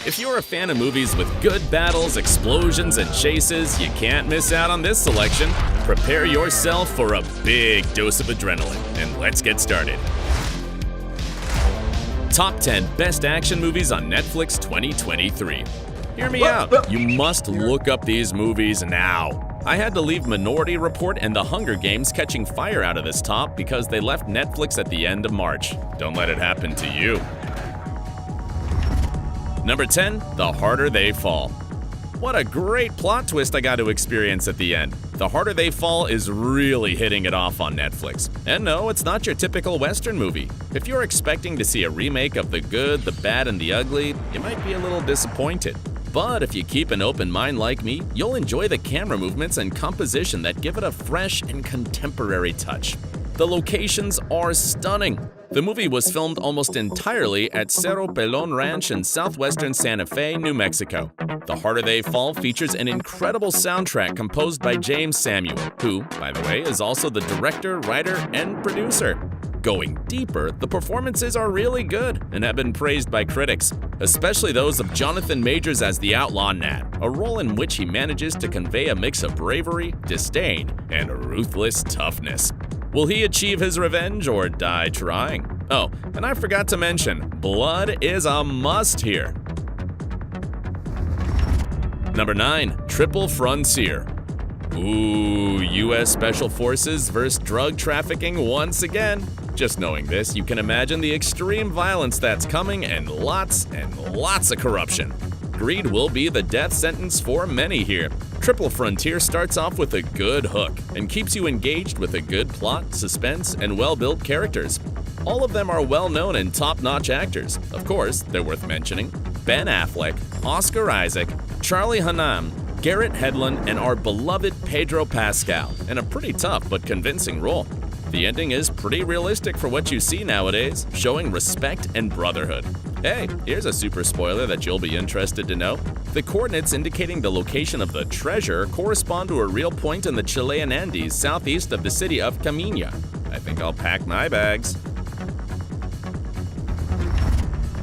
If you're a fan of movies with good battles, explosions, and chases, you can't miss out on this selection. Prepare yourself for a big dose of adrenaline, and let's get started. Top 10 Best Action Movies on Netflix 2023. Hear me out. You must look up these movies now. I had to leave Minority Report and The Hunger Games catching fire out of this top because they left Netflix at the end of March. Don't let it happen to you. Number 10, The Harder They Fall. What a great plot twist I got to experience at the end. The Harder They Fall is really hitting it off on Netflix. And no, it's not your typical Western movie. If you're expecting to see a remake of The Good, the Bad, and the Ugly, you might be a little disappointed. But if you keep an open mind like me, you'll enjoy the camera movements and composition that give it a fresh and contemporary touch. The locations are stunning. The movie was filmed almost entirely at Cerro Pelon Ranch in southwestern Santa Fe, New Mexico. The Harder They Fall features an incredible soundtrack composed by James Samuel, who, by the way, is also the director, writer, and producer. Going deeper, the performances are really good and have been praised by critics, especially those of Jonathan Majors as the outlaw Nat, a role in which he manages to convey a mix of bravery, disdain, and ruthless toughness. Will he achieve his revenge or die trying? Oh, and I forgot to mention, blood is a must here. Number 9, Triple Frontier. Ooh, U.S. Special Forces versus drug trafficking once again. Just knowing this, you can imagine the extreme violence that's coming and lots of corruption. Greed will be the death sentence for many here. Triple Frontier starts off with a good hook and keeps you engaged with a good plot, suspense, and well-built characters. All of them are well-known and top-notch actors. Of course, they're worth mentioning: Ben Affleck, Oscar Isaac, Charlie Hunnam, Garrett Hedlund, and our beloved Pedro Pascal, in a pretty tough but convincing role. The ending is pretty realistic for what you see nowadays, showing respect and brotherhood. Hey, here's a super spoiler that you'll be interested to know. The coordinates indicating the location of the treasure correspond to a real point in the Chilean Andes southeast of the city of Camina. I think I'll pack my bags.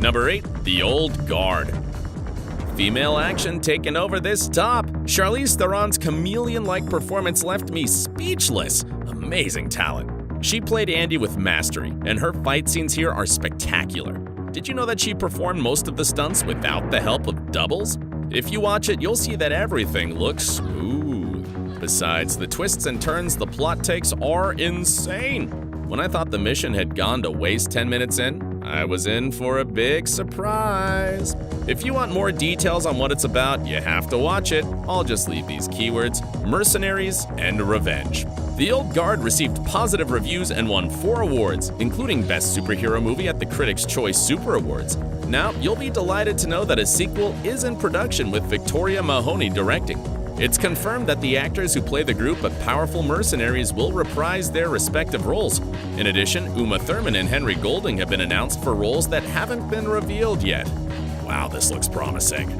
Number 8, The Old Guard. Female action taking over this top. Charlize Theron's chameleon-like performance left me speechless. Amazing talent. She played Andy with mastery, and her fight scenes here are spectacular. Did you know that she performed most of the stunts without the help of doubles? If you watch it, you'll see that everything looks smooth. Besides, the twists and turns the plot takes are insane. When I thought the mission had gone to waste 10 minutes in, I was in for a big surprise. If you want more details on what it's about, you have to watch it. I'll just leave these keywords: mercenaries and revenge. The Old Guard received positive reviews and won 4 awards, including Best Superhero Movie at the Critics' Choice Super Awards. Now, you'll be delighted to know that a sequel is in production with Victoria Mahoney directing. It's confirmed that the actors who play the group of powerful mercenaries will reprise their respective roles. In addition, Uma Thurman and Henry Golding have been announced for roles that haven't been revealed yet. Wow, this looks promising.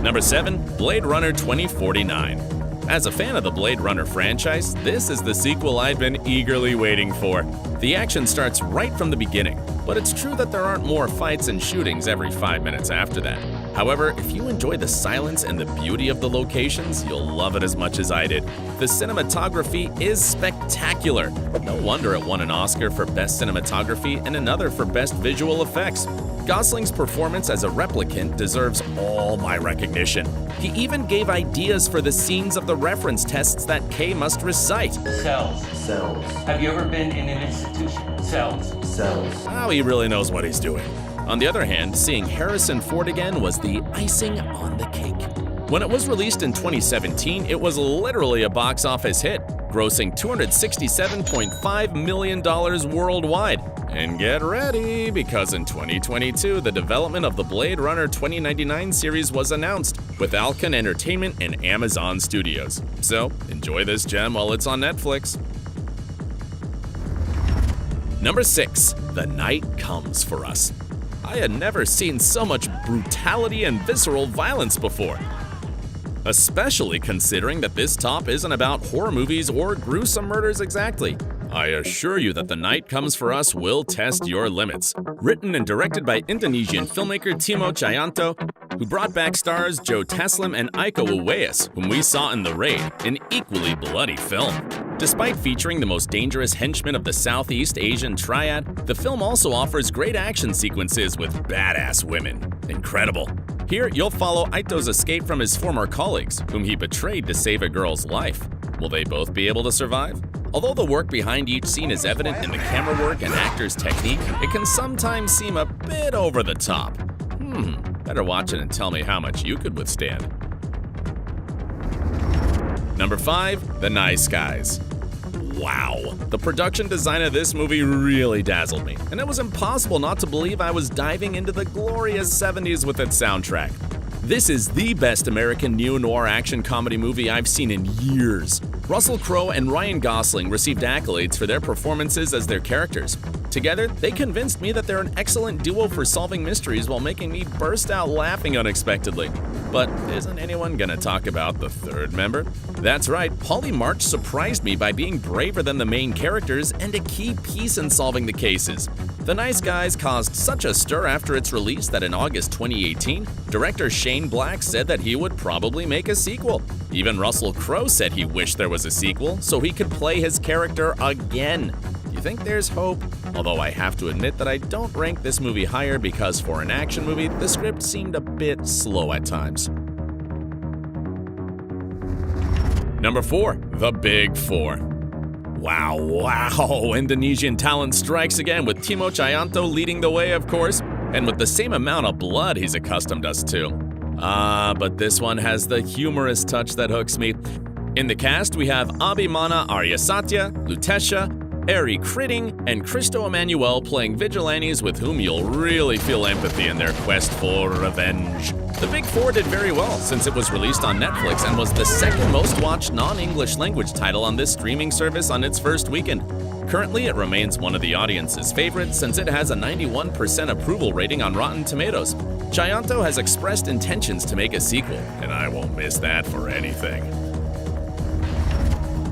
Number 7, Blade Runner 2049. As a fan of the Blade Runner franchise, this is the sequel I've been eagerly waiting for. The action starts right from the beginning, but it's true that there aren't more fights and shootings every 5 minutes after that. However, if you enjoy the silence and the beauty of the locations, you'll love it as much as I did. The cinematography is spectacular. No wonder it won an Oscar for Best Cinematography and another for Best Visual Effects. Gosling's performance as a replicant deserves all my recognition. He even gave ideas for the scenes of the reference tests that Kay must recite. Cells. Cells. Have you ever been in an institution? Cells. Cells. Now he really knows what he's doing. On the other hand, seeing Harrison Ford again was the icing on the cake. When it was released in 2017, it was literally a box office hit, grossing $267.5 million worldwide. And get ready, because in 2022, the development of the Blade Runner 2099 series was announced with Alcon Entertainment and Amazon Studios. So, enjoy this gem while it's on Netflix. Number 6, The Night Comes for Us. I had never seen so much brutality and visceral violence before. Especially considering that this top isn't about horror movies or gruesome murders exactly. I assure you that The Night Comes For Us will test your limits. Written and directed by Indonesian filmmaker Timo Tjahjanto, who brought back stars Joe Taslim and Iko Uwais, whom we saw in The Raid, an equally bloody film. Despite featuring the most dangerous henchmen of the Southeast Asian triad, the film also offers great action sequences with badass women. Incredible. Here, you'll follow Aito's escape from his former colleagues, whom he betrayed to save a girl's life. Will they both be able to survive? Although the work behind each scene is evident in the camera work and actors' technique, it can sometimes seem a bit over the top. Better watch it and tell me how much you could withstand. Number 5, The Nice Guys. Wow, the production design of this movie really dazzled me, and it was impossible not to believe I was diving into the glorious 70s with its soundtrack. This is the best American neo-noir action comedy movie I've seen in years. Russell Crowe and Ryan Gosling received accolades for their performances as their characters. Together, they convinced me that they're an excellent duo for solving mysteries while making me burst out laughing unexpectedly. But isn't anyone gonna talk about the third member? That's right, Polly March surprised me by being braver than the main characters and a key piece in solving the cases. The Nice Guys caused such a stir after its release that in August 2018, director Shane Black said that he would probably make a sequel. Even Russell Crowe said he wished there was a sequel so he could play his character again. Do you think there's hope? Although I have to admit that I don't rank this movie higher because for an action movie, the script seemed a bit slow at times. Number 4, The Big Four. Wow, Indonesian talent strikes again with Timo Tjahjanto leading the way, of course, and with the same amount of blood he's accustomed us to. But this one has the humorous touch that hooks me. In the cast, we have Abimana Aryasatya, Lutetia, Eri Critting, and Christo Emmanuel playing vigilantes with whom you'll really feel empathy in their quest for revenge. The Big Four did very well since it was released on Netflix and was the second most watched non-English language title on this streaming service on its first weekend. Currently, it remains one of the audience's favorites since it has a 91% approval rating on Rotten Tomatoes. Tjahjanto has expressed intentions to make a sequel, and I won't miss that for anything.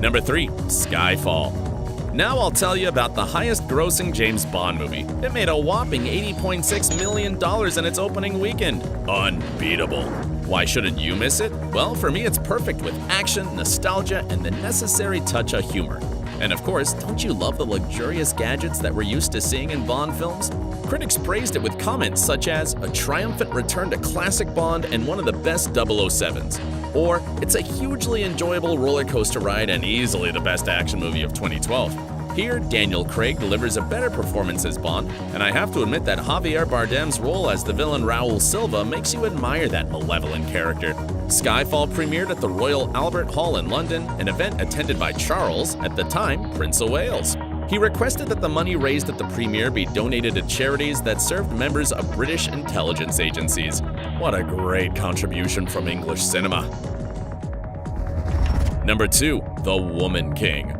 Number 3, Skyfall. Now I'll tell you about the highest-grossing James Bond movie. It made a whopping $80.6 million in its opening weekend. Unbeatable. Why shouldn't you miss it? Well, for me it's perfect with action, nostalgia, and the necessary touch of humor. And of course, don't you love the luxurious gadgets that we're used to seeing in Bond films? Critics praised it with comments such as a triumphant return to classic Bond and one of the best 007s. Or, it's a hugely enjoyable roller coaster ride and easily the best action movie of 2012. Here, Daniel Craig delivers a better performance as Bond, and I have to admit that Javier Bardem's role as the villain Raul Silva makes you admire that malevolent character. Skyfall premiered at the Royal Albert Hall in London, an event attended by Charles, at the time Prince of Wales. He requested that the money raised at the premiere be donated to charities that served members of British intelligence agencies. What a great contribution from English cinema. Number 2, The Woman King.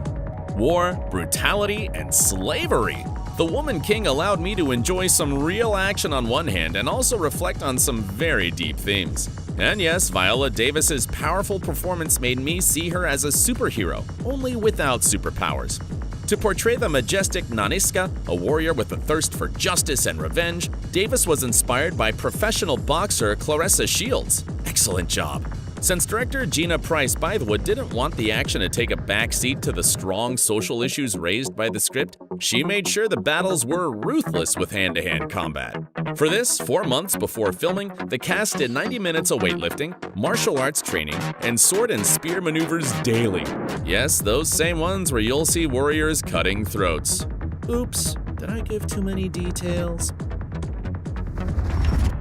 War, brutality, and slavery. The Woman King allowed me to enjoy some real action on one hand and also reflect on some very deep themes. And yes, Viola Davis's powerful performance made me see her as a superhero, only without superpowers. To portray the majestic Naniska, a warrior with a thirst for justice and revenge, Davis was inspired by professional boxer Claressa Shields. Excellent job. Since director Gina Price Bythewood didn't want the action to take a backseat to the strong social issues raised by the script, she made sure the battles were ruthless with hand-to-hand combat. For this, 4 months before filming, the cast did 90 minutes of weightlifting, martial arts training, and sword and spear maneuvers daily. Yes, those same ones where you'll see warriors cutting throats. Oops, did I give too many details?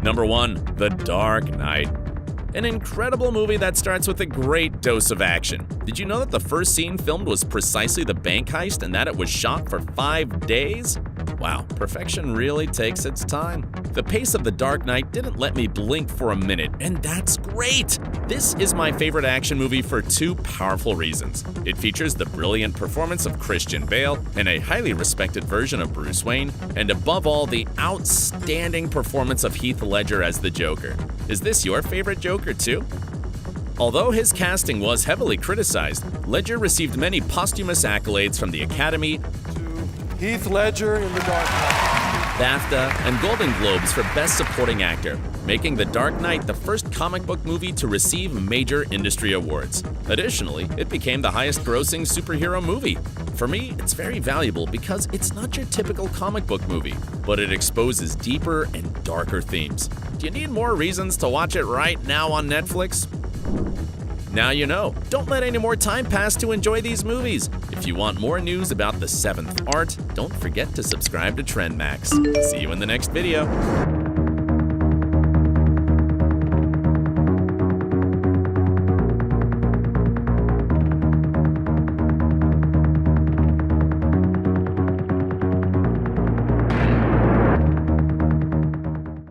Number 1, The Dark Knight. An incredible movie that starts with a great dose of action. Did you know that the first scene filmed was precisely the bank heist and that it was shot for 5 days? Wow, perfection really takes its time. The pace of The Dark Knight didn't let me blink for a minute, and that's great! This is my favorite action movie for 2 powerful reasons. It features the brilliant performance of Christian Bale and a highly respected version of Bruce Wayne, and above all, the outstanding performance of Heath Ledger as the Joker. Is this your favorite Joker too? Although his casting was heavily criticized, Ledger received many posthumous accolades from the Academy, Heath Ledger in The Dark Knight, BAFTA, and Golden Globes for Best Supporting Actor, making The Dark Knight the first comic book movie to receive major industry awards. Additionally, it became the highest-grossing superhero movie. For me, it's very valuable because it's not your typical comic book movie, but it exposes deeper and darker themes. Do you need more reasons to watch it right now on Netflix? Now you know. Don't let any more time pass to enjoy these movies. If you want more news about the seventh art, don't forget to subscribe to TrendMax. See you in the next video.